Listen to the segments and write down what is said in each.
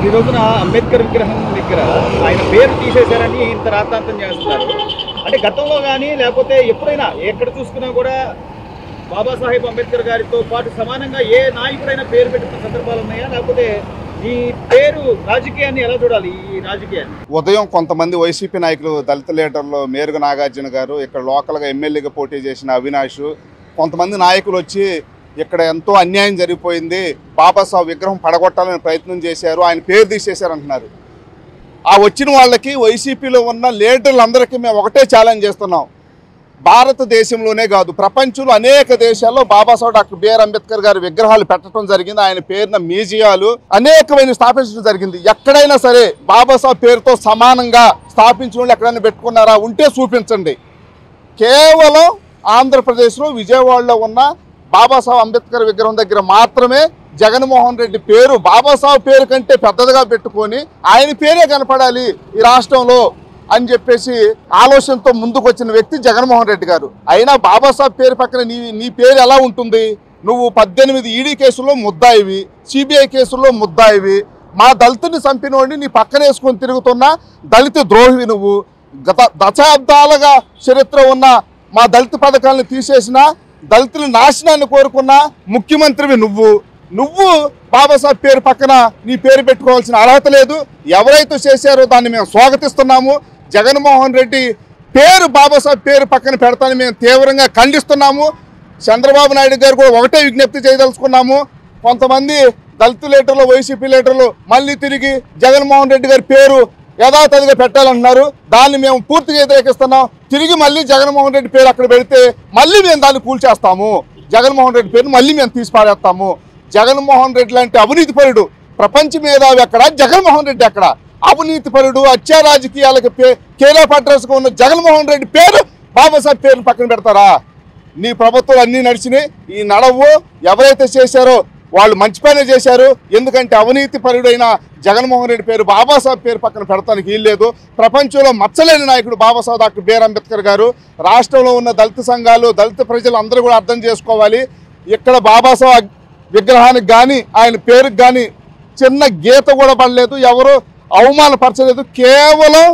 ఈ రోజున అంబేద్కర్ విగ్రహం దగ్గర ఆయన పేరు తీసేశారని ఇంత రాద్ధాంతం చేస్తున్నారు. అంటే గతంలో కానీ లేకపోతే ఎప్పుడైనా ఎక్కడ చూసుకున్నా కూడా బాబాసాహెబ్ అంబేద్కర్ గారితో పాటు సమానంగా ఏ నాయకుడైనా పేరు పెట్టుకున్న సందర్భాలు ఉన్నాయా? లేకపోతే ఈ పేరు రాజకీయాన్ని ఎలా చూడాలి? ఈ రాజకీయాన్ని ఉదయం కొంతమంది వైసీపీ నాయకులు, దళిత లీడర్లు మేరుగు నాగార్జున గారు, ఇక్కడ లోకల్గా ఎమ్మెల్యేగా పోటీ చేసిన అవినాష్, కొంతమంది నాయకులు వచ్చి ఇక్కడ ఎంతో అన్యాయం జరిగిపోయింది, బాబాసాహెబ్ విగ్రహం పడగొట్టాలని ప్రయత్నం చేశారు, ఆయన పేరు తీసేశారు అంటున్నారు. ఆ వచ్చిన వాళ్ళకి వైసీపీలో ఉన్న లీడర్లందరికీ మేము ఒకటే ఛాలెంజ్ చేస్తున్నాం. భారతదేశంలోనే కాదు, ప్రపంచంలో అనేక దేశాల్లో బాబాసాహెబ్ డాక్టర్ బిఆర్ అంబేద్కర్ గారి విగ్రహాలు పెట్టడం జరిగింది. ఆయన పేరున మ్యూజియాలు అనేకమైన స్థాపించడం జరిగింది. ఎక్కడైనా సరే బాబాసాహెబ్ పేరుతో సమానంగా స్థాపించిన వాళ్ళు ఎక్కడైనా పెట్టుకున్నారా? ఉంటే చూపించండి. కేవలం ఆంధ్రప్రదేశ్లో విజయవాడలో ఉన్న బాబాసాహెబ్ అంబేద్కర్ విగ్రహం దగ్గర మాత్రమే జగన్మోహన్ రెడ్డి పేరు బాబాసాహెబ్ పేరు కంటే పెద్దదిగా పెట్టుకొని ఆయన పేరే కనపడాలి ఈ రాష్ట్రంలో అని చెప్పేసి ఆలోచనతో ముందుకు వచ్చిన వ్యక్తి జగన్మోహన్ రెడ్డి గారు. అయినా బాబాసాహెబ్ పేరు పక్కన నీ పేరు ఎలా ఉంటుంది? నువ్వు 18 ఈడీ కేసుల్లో ముద్దాయివి, సిబిఐ కేసుల్లో ముద్దాయివి, మా దళితుని చంపినోడిని నీ పక్కన వేసుకొని తిరుగుతున్న దళిత ద్రోహివి నువ్వు. గత దశాబ్దాలుగా చరిత్ర ఉన్న మా దళిత పథకాలను తీసేసిన, దళితుల నాశనాన్ని కోరుకున్న ముఖ్యమంత్రివి నువ్వు బాబాసాహెబ్ పేరు పక్కన నీ పేరు పెట్టుకోవాల్సిన అర్హత లేదు. ఎవరైతే చేశారో దాన్ని మేము స్వాగతిస్తున్నాము. జగన్మోహన్ రెడ్డి పేరు బాబాసాహెబ్ పేరు పక్కన పెడతానని మేము తీవ్రంగా ఖండిస్తున్నాము. చంద్రబాబు నాయుడు గారు కూడా ఒకటే విజ్ఞప్తి చేయదలుచుకున్నాము. కొంతమంది దళిత లీడర్లు, వైసీపీ లీడర్లు మళ్ళీ తిరిగి జగన్మోహన్ రెడ్డి గారి పేరు యథాతథిగా పెట్టాలంటున్నారు. దాన్ని మేము పూర్తిగా వ్యతిరేకిస్తున్నాం. తిరిగి మళ్ళీ జగన్మోహన్ రెడ్డి పేరు అక్కడ పెడితే మళ్ళీ మేము దాన్ని కూల్చేస్తాము. జగన్మోహన్ రెడ్డి పేరును మళ్ళీ మేము తీసి పారేస్తాము. జగన్మోహన్ రెడ్డి లాంటి అవినీతిపరుడు ప్రపంచ మేధావి ఎక్కడ? జగన్మోహన్ రెడ్డి ఎక్కడ? అవినీతిపరుడు, హత్యా రాజకీయాలకు కేరఫ్ అడ్రస్గా ఉన్న జగన్మోహన్ రెడ్డి పేరు బాబాసాహెబ్ పేరును పక్కన పెడతారా? నీ ప్రభుత్వం అన్నీ నడిచినాయి. ఈ నడవు ఎవరైతే చేశారో వాళ్ళు మంచి పనే చేశారు. ఎందుకంటే అవినీతి పరుడైన జగన్మోహన్ రెడ్డి పేరు బాబాసాహెబ్ పేరు పక్కన పెడతానికి వీల్లేదు. ప్రపంచంలో మచ్చలేని నాయకుడు బాబాసాహెబ్ డాక్టర్ బిఆర్ అంబేద్కర్ గారు. రాష్ట్రంలో ఉన్న దళిత సంఘాలు, దళిత ప్రజలు అందరూ కూడా అర్థం చేసుకోవాలి. ఇక్కడ బాబాసాహెబ్ విగ్రహానికి కానీ ఆయన పేరుకి కానీ చిన్న గీత కూడా పడలేదు, ఎవరు అవమానపరచలేదు. కేవలం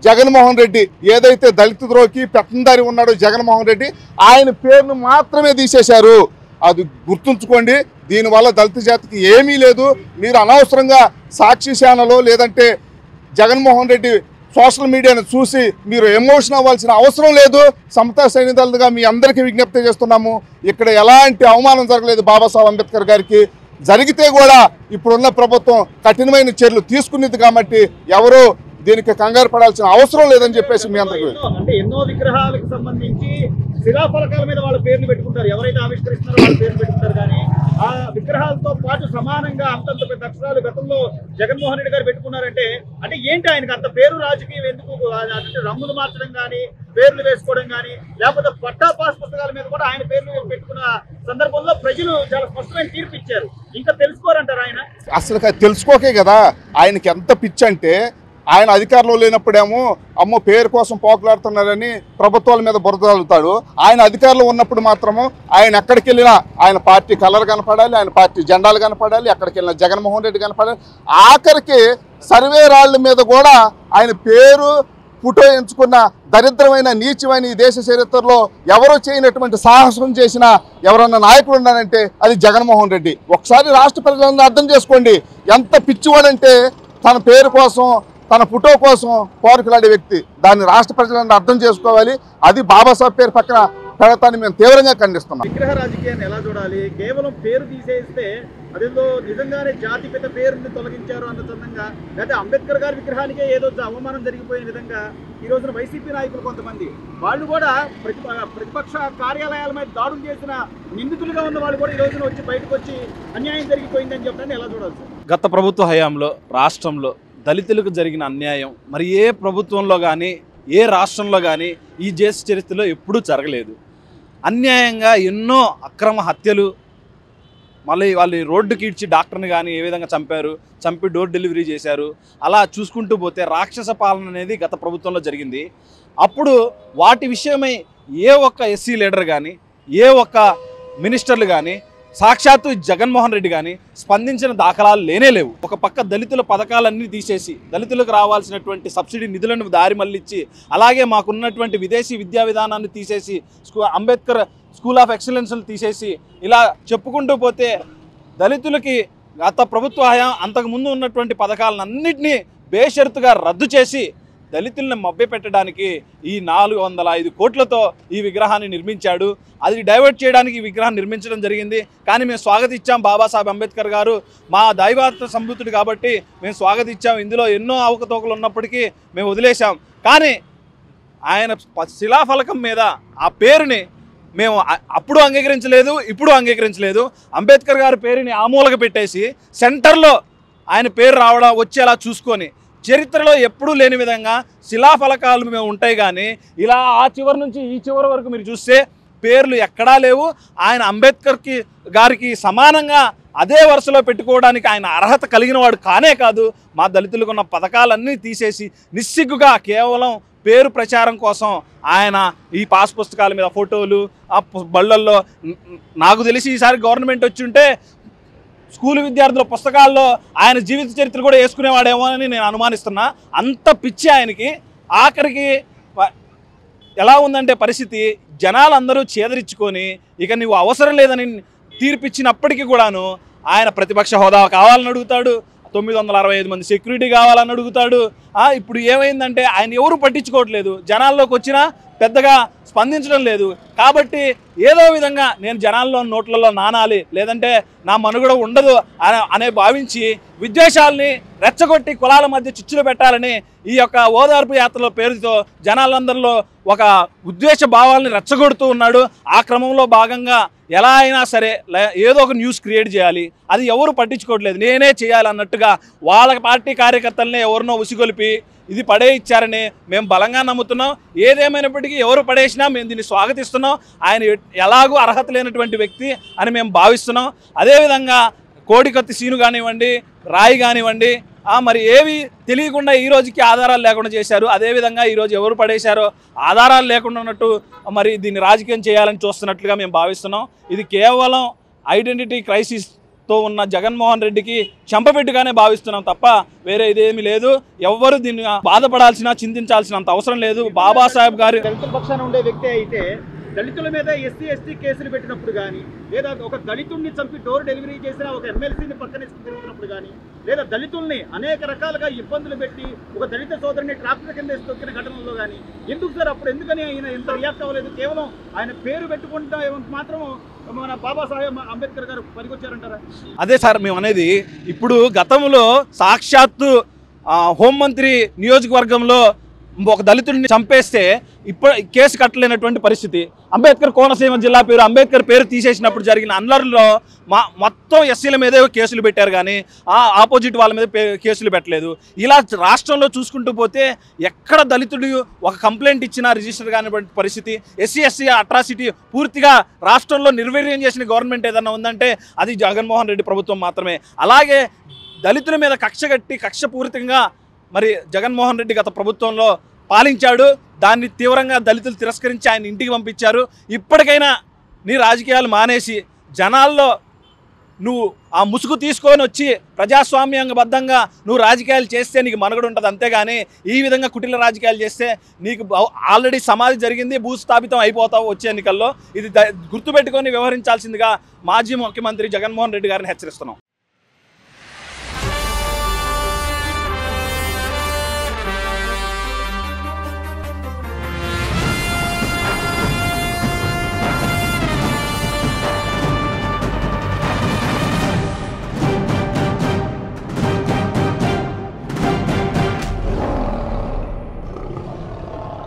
జగన్మోహన్ రెడ్డి ఏదైతే దళిత ద్రోహికి పెత్తందారి ఉన్నాడో జగన్మోహన్ రెడ్డి, ఆయన పేరును మాత్రమే తీసేశారు. అది గుర్తుంచుకోండి. దీనివల్ల దళిత జాతికి ఏమీ లేదు. మీరు అనవసరంగా సాక్షి ఛానల్ లేదంటే జగన్మోహన్ రెడ్డి సోషల్ మీడియాను చూసి మీరు ఎమోషన్ అవ్వాల్సిన అవసరం లేదు. సమతా సైనికులుగా మీ అందరికీ విజ్ఞప్తి చేస్తున్నాము. ఇక్కడ ఎలాంటి అవమానం జరగలేదు బాబాసాహెబ్ అంబేద్కర్ గారికి. జరిగితే కూడా ఇప్పుడున్న ప్రభుత్వం కఠినమైన చర్యలు తీసుకునేది కాబట్టి ఎవరో దీనికి కంగారు పడాల్సిన అవసరం లేదని చెప్పేసి మీ అందరికీ. అంటే ఎన్నో విగ్రహాలకు సంబంధించి శిలాఫలకాల మీద వాళ్ళ పేర్లు పెట్టుకుంటారు, ఎవరైతే ఆవిష్కరిస్తున్నారో వాళ్ళ పేర్లు పెట్టుకుంటారు. కానీ ఆ విగ్రహాలతో పాటు సమానంగా అంతంత పెద్ద అక్షరాలు గతంలో జగన్మోహన్ రెడ్డి గారు పెట్టుకున్నారంటే అంటే ఏంటి? ఆయనకు అంత పేరు రాజకీయం ఎందుకు? అంటే రంగులు మార్చడం కానీ, పేర్లు వేసుకోవడం కానీ, లేకపోతే పట్టా పాస్ పుస్తకాల మీద కూడా ఆయన పేర్లు పెట్టుకున్న సందర్భంలో ప్రజలు చాలా స్పష్టమైన తీర్పు ఇచ్చారు. ఇంకా తెలుసుకోరంటారు ఆయన? అసలు తెలుసుకోకే కదా ఆయనకి ఎంత పిచ్చి అంటే, ఆయన అధికారంలో లేనప్పుడేమో అమ్మో పేరు కోసం పోకులాడుతున్నారని ప్రభుత్వాల మీద బురద చల్లుతాడు. ఆయన అధికారంలో ఉన్నప్పుడు మాత్రము ఆయన ఎక్కడికి వెళ్ళినా ఆయన పార్టీ కలర్ కనపడాలి, ఆయన పార్టీ జెండాలు కనపడాలి, ఎక్కడికి వెళ్ళినా జగన్మోహన్ రెడ్డి కనపడాలి. ఆఖరికి సర్వే రాళ్ల మీద కూడా ఆయన పేరు ఫోటో ఎంచుకున్న దరిద్రమైన నీచమైన ఈ దేశ చరిత్రలో ఎవరో చేయనటువంటి సాహసం చేసిన ఎవరన్నా నాయకుడు ఉన్నారంటే అది జగన్మోహన్ రెడ్డి. ఒకసారి రాష్ట్ర ప్రజలందరూ అర్థం చేసుకోండి. ఎంత పిచ్చివాడంటే తన పేరు కోసం, తన ఫోటో కోసం పోరుకులాడే వ్యక్తి. దాన్ని రాష్ట్ర ప్రజలందరూ అర్థం చేసుకోవాలి. అది బాబాసాహెబ్ పేరు పక్కన పెడతాన్ని మేము తీవ్రంగా ఖండిస్తున్నాం. విగ్రహ రాజకీయాన్ని ఎలా చూడాలి? కేవలం పేరు తీసేస్తే అదేదో నిజంగానే జాతిపిత పేరుని తొలగించారు అన్న చందంగా, లేకపోతే అంబేద్కర్ గారి విగ్రహానికే ఏదో అవమానం జరిగిపోయిన విధంగా ఈ రోజున వైసీపీ నాయకులు కొంతమంది వాళ్ళు కూడా ప్రతిపక్ష కార్యాలయాల మీద దాడులు చేసిన నిందితులుగా ఉన్న వాళ్ళు కూడా ఈ రోజున వచ్చి బయటకు వచ్చి అన్యాయం జరిగిపోయిందని చెప్పడానికి ఎలా చూడాలి సార్? గత ప్రభుత్వ హయాంలో రాష్ట్రంలో దళితులకు జరిగిన అన్యాయం మరి ఏ ప్రభుత్వంలో కానీ ఏ రాష్ట్రంలో కానీ ఈ దేశ చరిత్రలో ఎప్పుడూ జరగలేదు. అన్యాయంగా ఎన్నో అక్రమ హత్యలు, మళ్ళీ వాళ్ళు రోడ్డుకి ఇడ్చి డాక్టర్ని కానీ ఏ విధంగా చంపి డోర్ డెలివరీ చేశారు. అలా చూసుకుంటూ పోతే రాక్షస పాలన అనేది గత ప్రభుత్వంలో జరిగింది. అప్పుడు వాటి విషయమై ఏ ఒక్క ఎస్సీ లీడర్ కానీ ఏ ఒక్క మినిస్టర్లు కానీ సాక్షాత్తు జగన్మోహన్ రెడ్డి కానీ స్పందించిన దాఖలాలు లేనే లేవు. ఒక పక్క దళితుల పథకాలన్నీ తీసేసి దళితులకు రావాల్సినటువంటి సబ్సిడీ నిధులను దారి మళ్ళించి, అలాగే మాకున్నటువంటి విదేశీ విద్యా విధానాన్ని తీసేసి, అంబేద్కర్ స్కూల్ ఆఫ్ ఎక్సలెన్స్లు తీసేసి, ఇలా చెప్పుకుంటూ పోతే దళితులకి గత ప్రభుత్వ హయాం అంతకుముందు ఉన్నటువంటి పథకాలన్నింటినీ బేషరతుగా రద్దు చేసి దళితులను మభ్యపెట్టడానికి ఈ 405 కోట్లతో ఈ విగ్రహాన్ని నిర్మించాడు. అది డైవర్ట్ చేయడానికి ఈ విగ్రహాన్ని నిర్మించడం జరిగింది. కానీ మేము స్వాగతించాం. బాబాసాహెబ్ అంబేద్కర్ గారు మా దైవాత్మ సంబుతుడు కాబట్టి మేము స్వాగతించాం. ఇందులో ఎన్నో అవకతవకలు ఉన్నప్పటికీ మేము వదిలేశాం. కానీ ఆయన శిలాఫలకం మీద ఆ పేరుని మేము అప్పుడు అంగీకరించలేదు, ఇప్పుడు అంగీకరించలేదు. అంబేద్కర్ గారి పేరుని ఆమూలక పెట్టేసి సెంటర్లో ఆయన పేరు వచ్చేలా చూసుకొని, చరిత్రలో ఎప్పుడూ లేని విధంగా శిలాఫలకాలు మేము ఉంటాయి. కానీ ఇలా ఆ చివరి నుంచి ఈ చివరి వరకు మీరు చూస్తే పేర్లు ఎక్కడా లేవు. ఆయన అంబేద్కర్ గారికి సమానంగా అదే వరుసలో పెట్టుకోవడానికి ఆయన అర్హత కలిగిన వాడు కానే కాదు. మా దళితులకు ఉన్న పథకాలన్నీ తీసేసి నిస్సిగ్గుగా కేవలం పేరు ప్రచారం కోసం ఆయన ఈ పాస్ పుస్తకాల మీద ఫోటోలు, ఆ బళ్ళల్లో, నాకు తెలిసి ఈసారి గవర్నమెంట్ వచ్చి ఉంటే స్కూల్ విద్యార్థుల పుస్తకాల్లో ఆయన జీవిత చరిత్ర కూడా వేసుకునేవాడేమో అని నేను అనుమానిస్తున్నా. అంత పిచ్చి ఆయనకి. ఆఖరికి ఎలా ఉందంటే పరిస్థితి, జనాలందరూ చేదరించుకొని ఇక నువ్వు అవసరం లేదని తీర్పిచ్చినప్పటికీ కూడాను ఆయన ప్రతిపక్ష హోదా కావాలని అడుగుతాడు, 965 మంది సెక్యూరిటీ కావాలని అడుగుతాడు. ఇప్పుడు ఏమైందంటే ఆయన ఎవరు పట్టించుకోవట్లేదు, జనాల్లోకి వచ్చినా పెద్దగా స్పందించడం లేదు. కాబట్టి ఏదో విధంగా నేను జనాల్లో నోట్లలో నానాలి, లేదంటే నా మనుగడ ఉండదు అనే భావించి విద్వేషాలని రెచ్చగొట్టి కులాల మధ్య చిచ్చులు పెట్టాలని ఈ యొక్క ఓదార్పు యాత్రల పేరుతో జనాలందరిలో ఒక ఉద్వేష భావాలని రెచ్చగొడుతూ ఉన్నాడు. ఆ క్రమంలో భాగంగా ఎలా అయినా సరే ఏదో ఒక న్యూస్ క్రియేట్ చేయాలి, అది ఎవరు పట్టించుకోవట్లేదు, నేనే చేయాలి అన్నట్టుగా వాళ్ళ పార్టీ కార్యకర్తలనే ఎవరినో ఉసిగొలిపి ఇది పడేయించారని మేము బలంగా నమ్ముతున్నాం. ఏదేమైనప్పటికీ ఎవరు పడేసినా మేము దీన్ని స్వాగతిస్తున్నాం. ఆయన ఎలాగూ అర్హత లేనటువంటి వ్యక్తి అని మేము భావిస్తున్నాం. అదేవిధంగా కోడికత్తి సీను కానివ్వండి, రాయి కానివ్వండి, మరి ఏవి తెలియకుండా ఈ రోజుకి ఆధారాలు లేకుండా చేశారు. అదేవిధంగా ఈరోజు ఎవరు పడేశారో ఆధారాలు లేకుండా ఉన్నట్టు మరి దీన్ని రాజకీయం చేయాలని చూస్తున్నట్లుగా మేము భావిస్తున్నాం. ఇది కేవలం ఐడెంటిటీ క్రైసిస్తో ఉన్న జగన్మోహన్ రెడ్డికి చెంపపెట్టుగానే భావిస్తున్నాం తప్ప వేరే ఇదేమీ లేదు. ఎవ్వరు దీన్ని బాధపడాల్సిన, చింతించాల్సినంత అవసరం లేదు. బాబాసాహెబ్ గారు దళితుల పక్షాన ఉండే వ్యక్తి అయితే దళితుల మీద ఎస్సీ ఎస్టీ కేసులు పెట్టినప్పుడు కానీ, లేదా ఒక దళితుడిని చంపి డోర్ డెలివరీ చేసిన ఒక ఎమ్మెల్సీని పక్కన తిరుగుతున్నప్పుడు కానీ, లేదా దళితుల్ని అనేక రకాలుగా ఇబ్బందులు పెట్టి ఒక దళిత సోదరుని ట్రాక్టర్ కింద తొక్కిన ఘటనలో కానీ ఎందుకు సార్ అప్పుడు ఎందుకని ఆయన ఇంత రియాక్ట్ అవ్వలేదు? కేవలం ఆయన పేరు పెట్టుకుంటా మాత్రం మన బాబాసాహెబ్ అంబేద్కర్ గారు పనికొచ్చారంటారా? అదే సార్ మేము అనేది. ఇప్పుడు గతంలో సాక్షాత్తు హోంమంత్రి నియోజకవర్గంలో ఒక దళితుడిని చంపేస్తే ఇప్పుడు కేసు కట్టలేనటువంటి పరిస్థితి. అంబేద్కర్ కోనసీమ జిల్లా పేరు అంబేద్కర్ పేరు తీసేసినప్పుడు జరిగిన అల్లర్లో మొత్తం ఎస్సీల మీదే కేసులు పెట్టారు, కానీ ఆపోజిట్ వాళ్ళ మీద కేసులు పెట్టలేదు. ఇలా రాష్ట్రంలో చూసుకుంటూ పోతే ఎక్కడ దళితుడు ఒక కంప్లైంట్ ఇచ్చినా రిజిస్టర్ కానిటువంటి పరిస్థితి. ఎస్సీ అట్రాసిటీ పూర్తిగా రాష్ట్రంలో నిర్వీర్యం చేసిన గవర్నమెంట్ ఏదన్నా ఉందంటే అది జగన్మోహన్ రెడ్డి ప్రభుత్వం మాత్రమే. అలాగే దళితుల మీద కక్షపూరితంగా మరి జగన్మోహన్ రెడ్డి గత ప్రభుత్వంలో పాలించాడు. దాన్ని తీవ్రంగా దళితులు తిరస్కరించి ఆయన ఇంటికి పంపించారు. ఇప్పటికైనా నీ రాజకీయాలు మానేసి జనాల్లో నువ్వు ఆ ముసుగు తీసుకొని వచ్చి ప్రజాస్వామ్యబద్ధంగా నువ్వు రాజకీయాలు చేస్తే నీకు మనుగడ ఉంటుంది. అంతేగాని ఈ విధంగా కుటిల రాజకీయాలు చేస్తే నీకు ఆల్రెడీ సమాధి జరిగింది, భూస్థాపితం అయిపోతావు వచ్చే ఎన్నికల్లో. ఇది గుర్తుపెట్టుకొని వ్యవహరించాల్సిందిగా మాజీ ముఖ్యమంత్రి జగన్మోహన్ రెడ్డి గారిని హెచ్చరిస్తున్నాం.